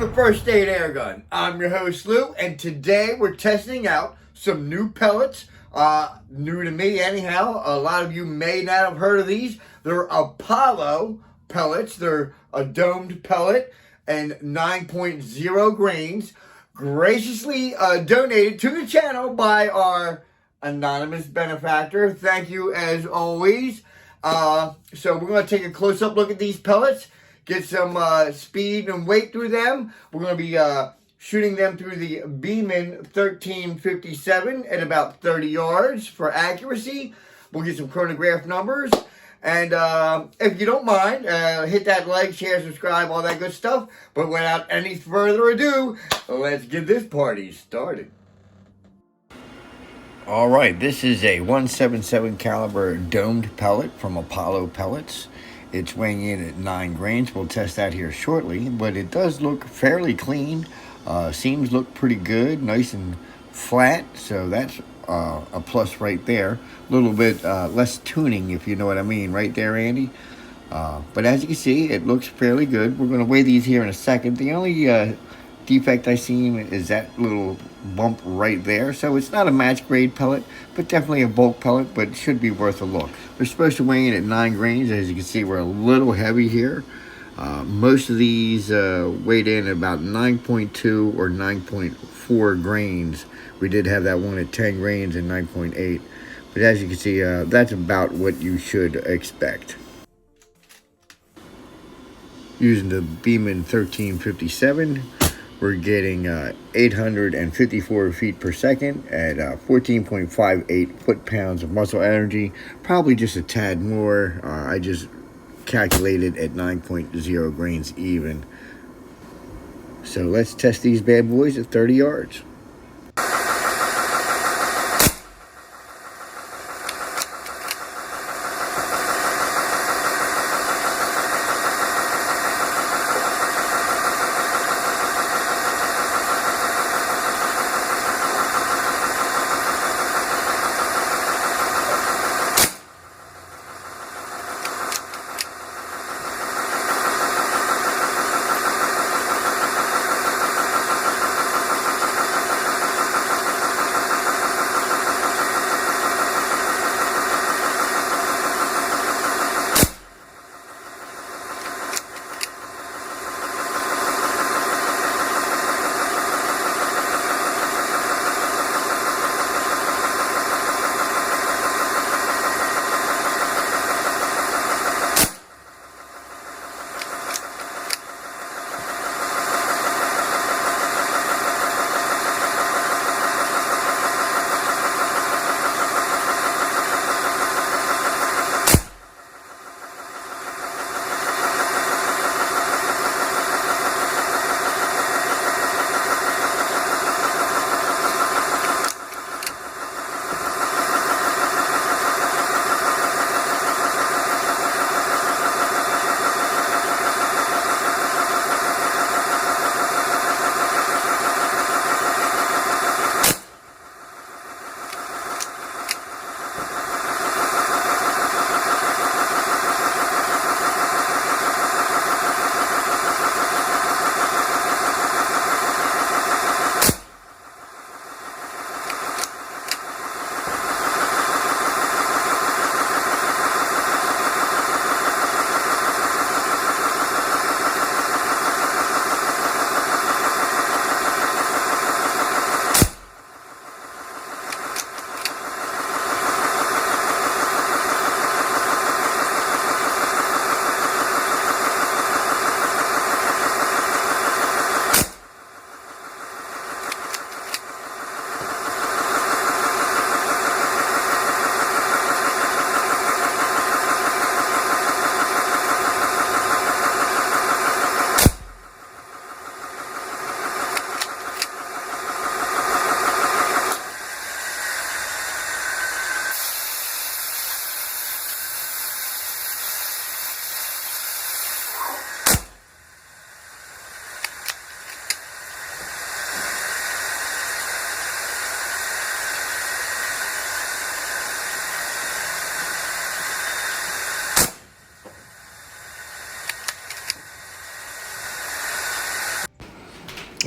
Welcome to First Aid Airgun. I'm your host Lou, and today we're testing out some new pellets. New to me anyhow. A lot of you may not have heard of these. They're Apolo pellets. They're a domed pellet and 9.0 grains. Graciously donated to the channel by our anonymous benefactor. Thank you as always. So we're going to take a close-up look at these pellets. Get some speed and weight through them. We're going to be shooting them through the Beeman 1357 at about 30 yards for accuracy. We'll get some chronograph numbers. And if you don't mind, hit that like, share, subscribe, all that good stuff. But without any further ado, let's get this party started. All right, this is a 177 caliber domed pellet from Apolo Pellets. It's weighing in at 9 grains. We'll test that here shortly, but it does look fairly clean. Seams look pretty good, nice and flat, so that's a plus right there. A little bit less tuning, if you know what I mean, right there, Andy? But as you can see, it looks fairly good. We're going to weigh these here in a second. The only defect I see is that little bump right there. So it's not a match grade pellet, but definitely a bulk pellet, but it should be worth a look. They're supposed to weigh in at 9 grains. As you can see, we're a little heavy here. Most of these weighed in at about 9.2 or 9.4 grains. We did have that one at 10 grains and 9.8. But as you can see, that's about what you should expect. Using the Beeman 1357, we're getting 854 feet per second at 14.58 foot-pounds of muscle energy. Probably just a tad more. I just calculated at 9.0 grains even. So let's test these bad boys at 30 yards.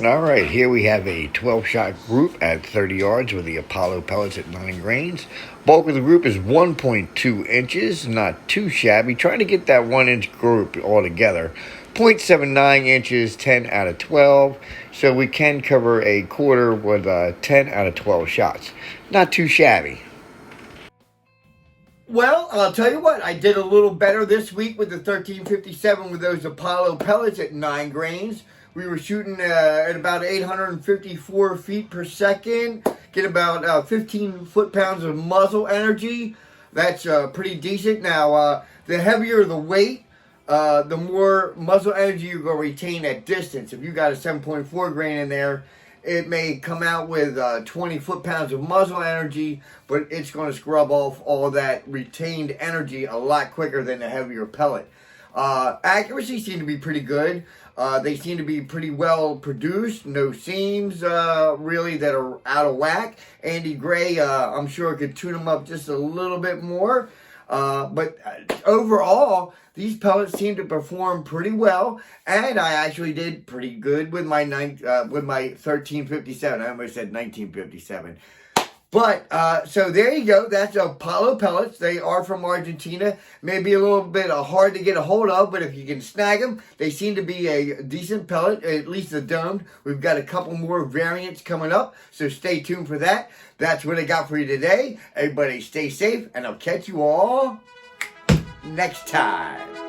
All right, here we have a 12-shot group at 30 yards with the Apollo pellets at 9 grains. Bulk of the group is 1.2 inches, not too shabby. Trying to get that 1-inch group all together. 0.79 inches, 10 out of 12. So we can cover a quarter with 10 out of 12 shots. Not too shabby. Well, I'll tell you what, I did a little better this week with the 1357 with those Apollo pellets at 9 grains. We were shooting at about 854 feet per second, get about 15 foot-pounds of muzzle energy. That's pretty decent. Now, the heavier the weight, the more muzzle energy you're going to retain at distance. If you got a 7.4 grain in there, it may come out with 20 foot-pounds of muzzle energy, but it's going to scrub off all that retained energy a lot quicker than a heavier pellet. Accuracy seemed to be pretty good. They seem to be pretty well produced. No seams really that are out of whack. Andy Gray, I'm sure, could tune them up just a little bit more. But overall, these pellets seem to perform pretty well, and I actually did pretty good with my 1357. I almost said 1957. But, so there you go. That's Apollo pellets. They are from Argentina. Maybe a little bit hard to get a hold of, but if you can snag them, they seem to be a decent pellet, at least the domed. We've got a couple more variants coming up, so stay tuned for that. That's what I got for you today. Everybody stay safe, and I'll catch you all next time.